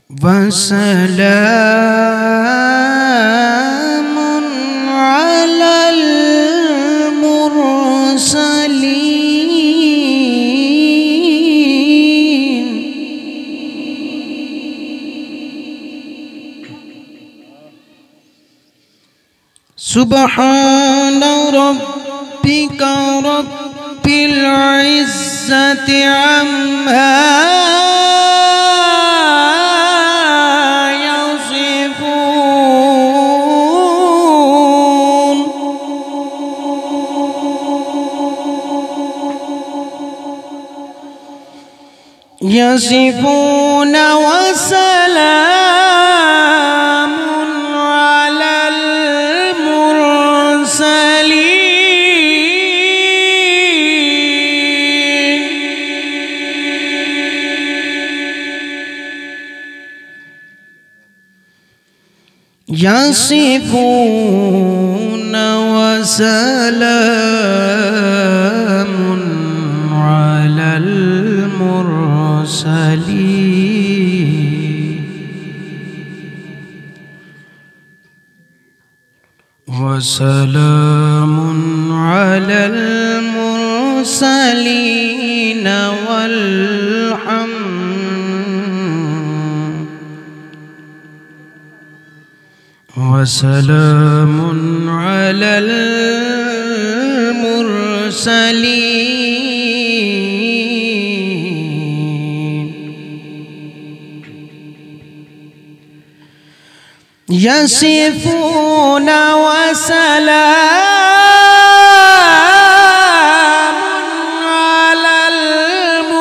وسلام على المرسلين. سبحان ربك رب العزة عما يصفون وسلام على المرسلين. يصفون وسلام على المرسلين. وسلام على المرسلين وسلام على المرسلين. يصفون وسلام على المرسلين.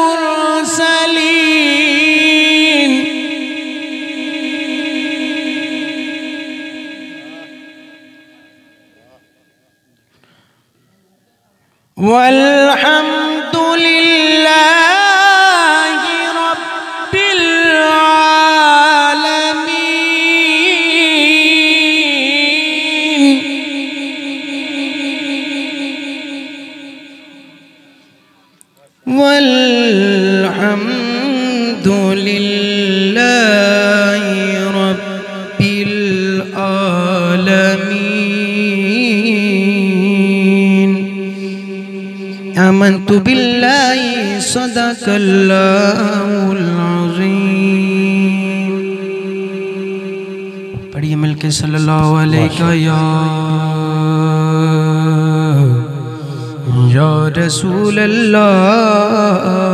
والحمد لله رب العالمين. والحمد لله رب العالمين. آمنت بالله صدق الله العظيم. पढ़िए मिलके सल्लल्लाहु अलैहि या रसूल अल्लाह।